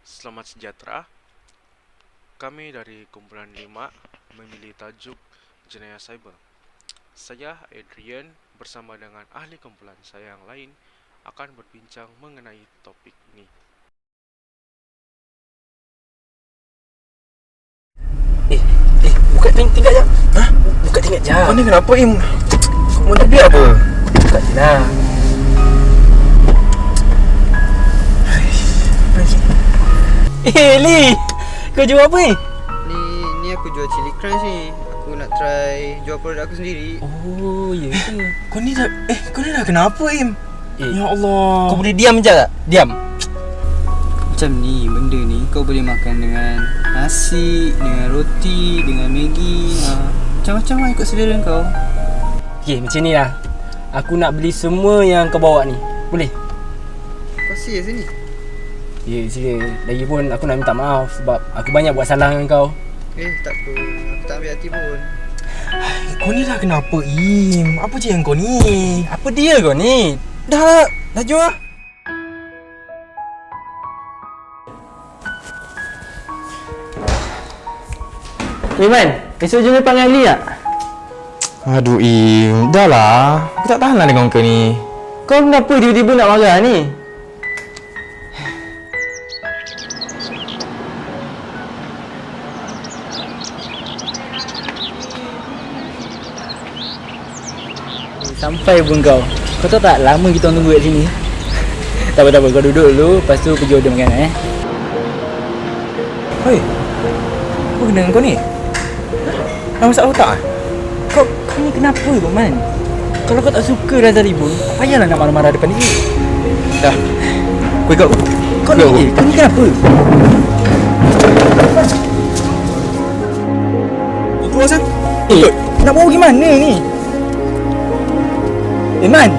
Selamat sejahtera. Kami dari kumpulan 5 memilih tajuk jenayah cyber. Saya Adrian bersama dengan ahli kumpulan saya yang lain akan berbincang mengenai topik ini. Buka tingkat je. Hah? Buka tingkat je. Kau ni kenapa Im? Kau nak dia apa? Buka je lah. Li, kau jual apa ni? Ni aku jual chili crunch ni. Aku nak try jual produk aku sendiri. Oh, ya ke? Kau ni dah kenapa Im? Ya Allah. Kau boleh diam je tak? Diam. Macam ni benda ni kau boleh makan dengan nasi, dengan roti, dengan Maggi, macam-macam lah ikut selera kau. Okay, macam ni lah. Aku nak beli semua yang kau bawa ni. Boleh? Kau serius ni? Ya, serius. Lagipun aku nak minta maaf sebab aku banyak buat salah dengan kau. Tak apa. Aku tak ambil hati pun. Kau ni dah kenapa Im? Apa je yang kau ni? Apa dia kau ni? Dah jom lah. Man, esok jumpa panggil Ali tak? Aduh Im, dah lah. Aku tak tahan lah dengan kau ni. Kau kenapa tiba-tiba nak marah ni? Sampai pun kau. Kau tahu tak lama kita tunggu kat sini. Tak apa, kau duduk dulu. Lepas tu pergi order makanan Hei, apa kena dengan kau ni? Dah masalah otak ah? Kau ni kenapa kau Man? Kalau kau tak suka Razali pun, tak payahlah nak marah-marah depan dia. Dah. Kau ikut aku. Kau ni kenapa? Kau keluar Sam. Nak bawa pergi mana ni? Man!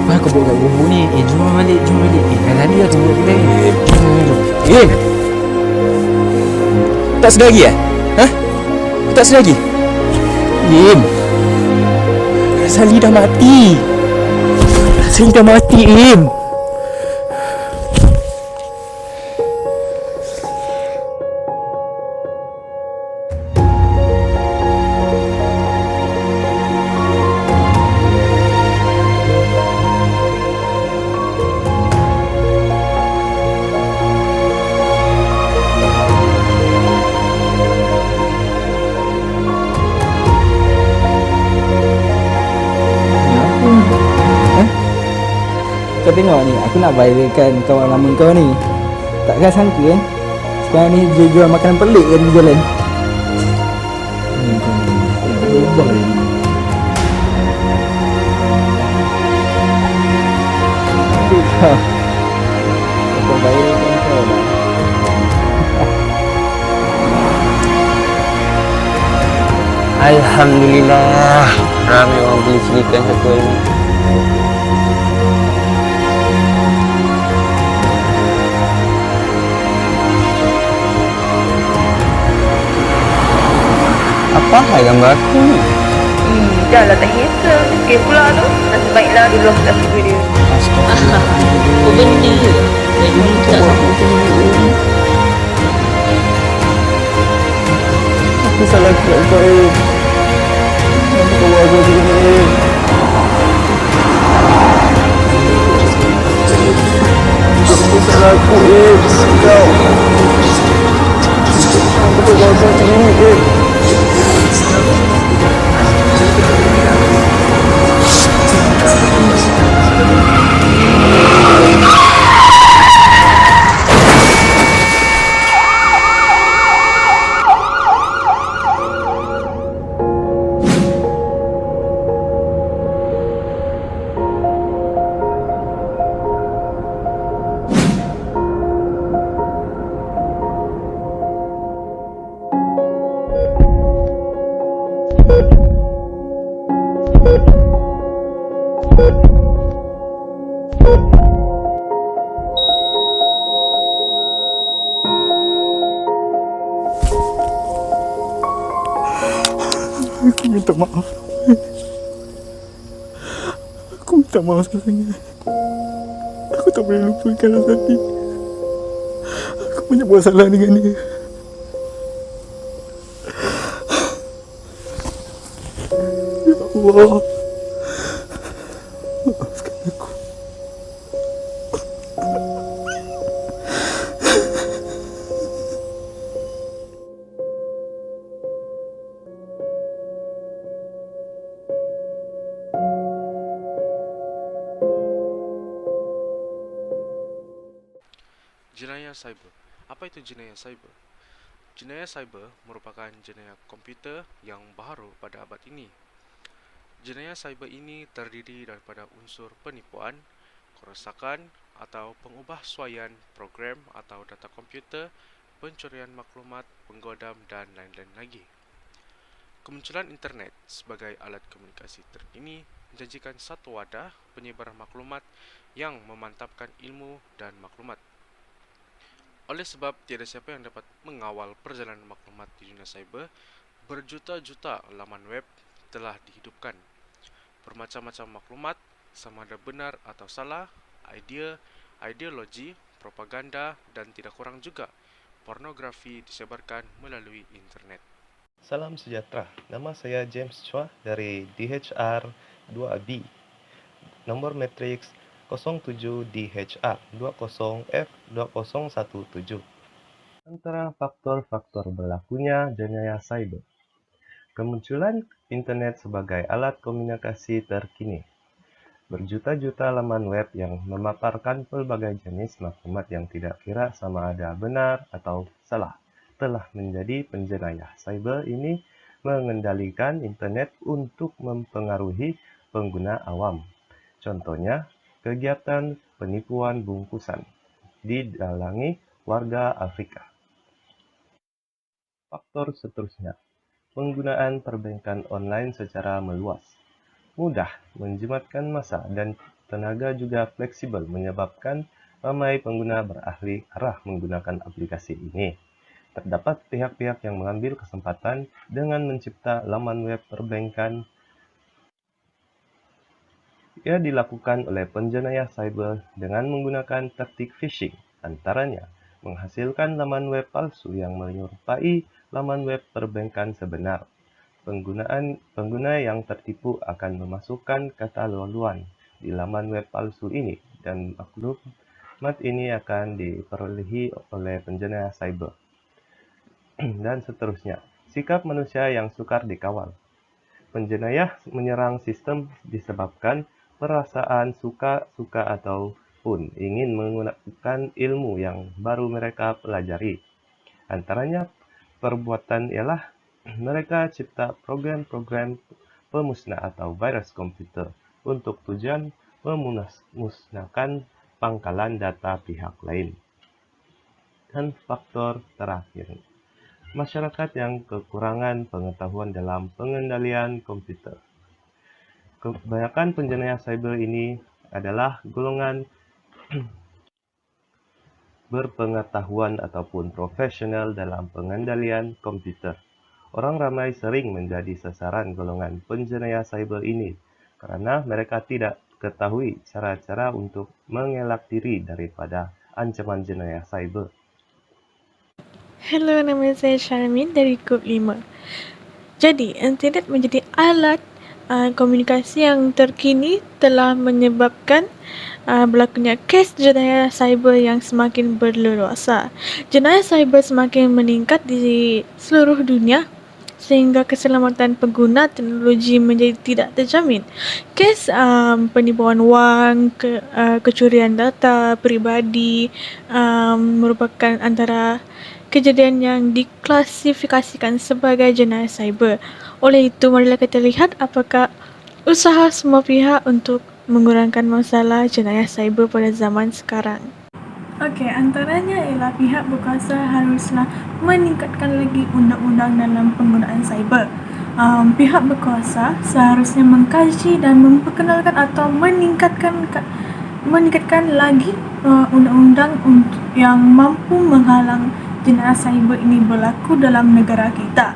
Apa kau buat kat bumbu ni? Jom balik. Razali lah tunggu kita ni. Tak sedar lagi Hah? Tak sedar lagi? Im! Razali dah mati. Razali dah mati Im. Kau tengok ni, aku nak viralkan kawan lama kau ni. Takkan sangka kan? Sekarang ni dia jual makanan pelik kan di jalan. Kau berubah dia ni. Kau viralkan kau lah. Alhamdulillah, ramai orang beli chili crunch aku ni. Apa hal gambar aku ni? Dah lah tak handsome. Okay pula tu. Nasib baiklah dulu aku tak suka dia. Kau benda je. Dari dulu tak sama. Aku salah kat kau Im. Kenapa kau buat aku macam ni Im? Apa salah aku Im? Kau. Kenapa kau buat macam ni Im? Aku minta maaf. Aku minta tak mahu sangat. Aku tak boleh lupakan Asani. Aku banyak buat salah dengan dia. Ya Allah, maafkan aku. Jenayah cyber. Apa itu jenayah cyber? Jenayah cyber merupakan jenayah komputer yang baru pada abad ini. Jenayah cyber ini terdiri daripada unsur penipuan, kerosakan atau pengubahsuaian program atau data komputer, pencurian maklumat, penggodam dan lain-lain lagi. Kemunculan internet sebagai alat komunikasi terkini menjanjikan satu wadah penyebaran maklumat yang memantapkan ilmu dan maklumat. Oleh sebab tiada siapa yang dapat mengawal perjalanan maklumat di dunia cyber, berjuta-juta laman web telah dihidupkan. Bermacam-macam maklumat, sama ada benar atau salah, ideologi, propaganda dan tidak kurang juga pornografi disebarkan melalui internet. Salam sejahtera, nama saya James Chua dari DHR 2B. Nomor matriks 07DHR 20F2017. Antara faktor-faktor berlakunya jenayah cyber. Kemunculan internet sebagai alat komunikasi terkini. Berjuta-juta laman web yang memaparkan pelbagai jenis maklumat yang tidak kira sama ada benar atau salah telah menjadi penjenayah cyber ini mengendalikan internet untuk mempengaruhi pengguna awam. Contohnya, kegiatan penipuan bungkusan didalangi warga Afrika. Faktor seterusnya, penggunaan perbankan online secara meluas. Mudah, menjimatkan masa dan tenaga juga fleksibel menyebabkan ramai pengguna beralih arah menggunakan aplikasi ini. Terdapat pihak-pihak yang mengambil kesempatan dengan mencipta laman web perbankan. Ia dilakukan oleh penjenayah cyber dengan menggunakan taktik phishing, antaranya menghasilkan laman web palsu yang menyerupai laman web perbankan sebenar. Pengguna yang tertipu akan memasukkan kata laluan di laman web palsu ini dan maklumat ini akan diperolehi oleh penjenayah cyber. Dan seterusnya, sikap manusia yang sukar dikawal. Penjenayah menyerang sistem disebabkan perasaan suka ataupun ingin menggunakan ilmu yang baru mereka pelajari. Antaranya perbuatan ialah mereka cipta program-program pemusnah atau virus komputer untuk tujuan memusnahkan pangkalan data pihak lain. Dan faktor terakhir, masyarakat yang kekurangan pengetahuan dalam pengendalian komputer. Kebanyakan penjenayah cyber ini adalah golongan berpengetahuan ataupun profesional dalam pengendalian komputer. Orang ramai sering menjadi sasaran golongan penjenayah cyber ini karena mereka tidak ketahui cara-cara untuk mengelak diri daripada ancaman jenayah cyber. Hello, nama saya Syarmin dari Kub 5. Jadi, internet menjadi alat komunikasi yang terkini telah menyebabkan berlakunya kes jenayah cyber yang semakin berleluasa. Jenayah cyber semakin meningkat di seluruh dunia sehingga keselamatan pengguna teknologi menjadi tidak terjamin. Kes penipuan wang, kecurian data peribadi merupakan antara kejadian yang diklasifikasikan sebagai jenayah cyber. Oleh itu, marilah kita lihat apakah usaha semua pihak untuk mengurangkan masalah jenayah cyber pada zaman sekarang. Okey, antaranya ialah pihak berkuasa haruslah meningkatkan lagi undang-undang dalam penggunaan cyber. Pihak berkuasa seharusnya mengkaji dan memperkenalkan atau meningkatkan lagi undang-undang yang mampu menghalang jenayah cyber ini berlaku dalam negara kita.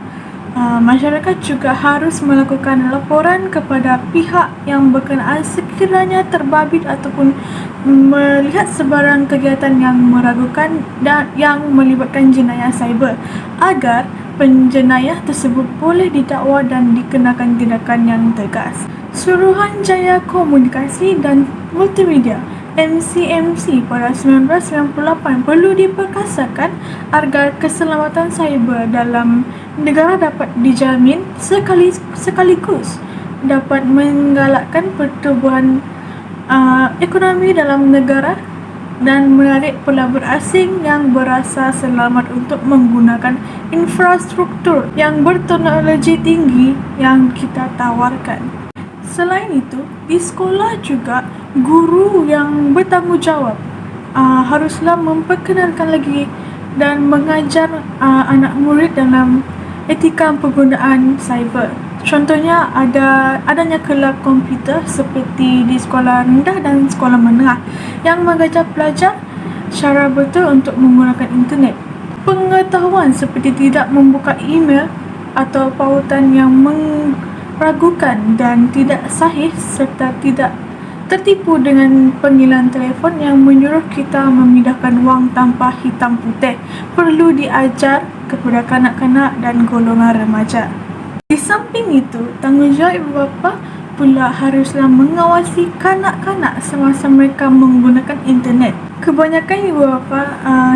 masyarakat juga harus melakukan laporan kepada pihak yang berkenaan sekiranya terbabit ataupun melihat sebarang kegiatan yang meragukan dan yang melibatkan jenayah cyber agar penjenayah tersebut boleh didakwa dan dikenakan tindakan yang tegas. Suruhanjaya Komunikasi dan Multimedia MCMC pada 1998 perlu diperkasakan agar keselamatan cyber dalam negara dapat dijamin sekaligus dapat menggalakkan pertumbuhan ekonomi dalam negara dan menarik pelabur asing yang berasa selamat untuk menggunakan infrastruktur yang berteknologi tinggi yang kita tawarkan. Selain itu, di sekolah juga guru yang bertanggungjawab haruslah memperkenalkan lagi dan mengajar anak murid dalam etika penggunaan cyber. Contohnya adanya kelab komputer seperti di sekolah rendah dan sekolah menengah yang mengajar pelajar cara betul untuk menggunakan internet. Pengetahuan seperti tidak membuka email atau pautan yang meragukan dan tidak sahih serta tidak tertipu dengan panggilan telefon yang menyuruh kita memindahkan wang tanpa hitam putih perlu diajar kepada kanak-kanak dan golongan remaja. Di samping itu, tanggungjawab ibu bapa pula haruslah mengawasi kanak-kanak semasa mereka menggunakan internet. Kebanyakan ibu bapa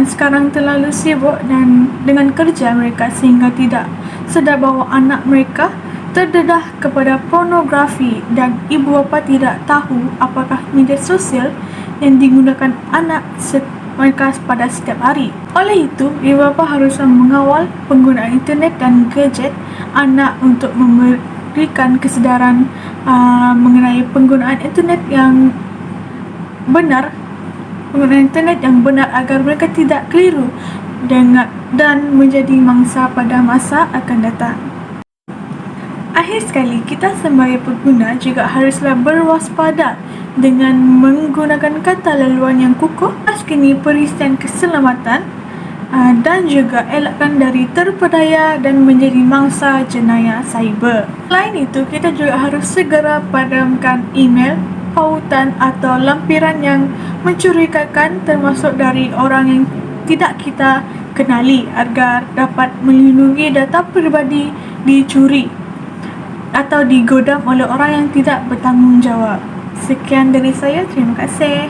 sekarang terlalu sibuk dan dengan kerja mereka sehingga tidak sedar bahawa anak mereka terdedah kepada pornografi dan ibu bapa tidak tahu apakah media sosial yang digunakan anak mereka pada setiap hari. Oleh itu, ibu bapa haruslah mengawal penggunaan internet dan gadget anak untuk memberikan kesedaran mengenai penggunaan internet yang benar agar mereka tidak keliru dan menjadi mangsa pada masa akan datang. Akhir sekali, kita sebagai pengguna juga haruslah berwaspada dengan menggunakan kata laluan yang kukuh, kini perisian keselamatan dan juga elakkan dari terpedaya dan menjadi mangsa jenayah cyber. Selain itu, kita juga harus segera padamkan email, pautan atau lampiran yang mencurigakan termasuk dari orang yang tidak kita kenali agar dapat melindungi data peribadi dicuri atau digodam oleh orang yang tidak bertanggungjawab. Sekian dari saya, terima kasih.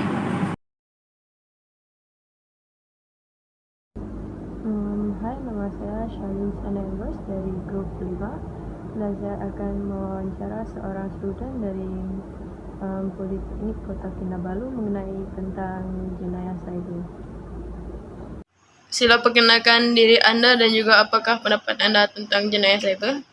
Hai, nama saya Charlene Sanembers dari Grup 5. Belajar akan mewawancara seorang student dari Politeknik Kota Kinabalu mengenai tentang jenayah cyber. Sila perkenalkan diri anda dan juga apakah pendapat anda tentang jenayah cyber?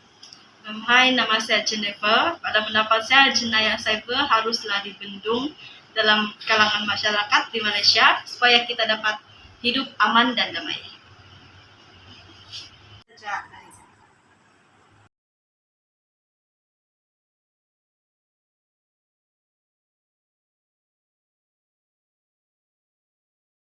Hai, nama saya Jennifer. Pada pendapat saya, jenayah cyber haruslah dibendung dalam kalangan masyarakat di Malaysia supaya kita dapat hidup aman dan damai.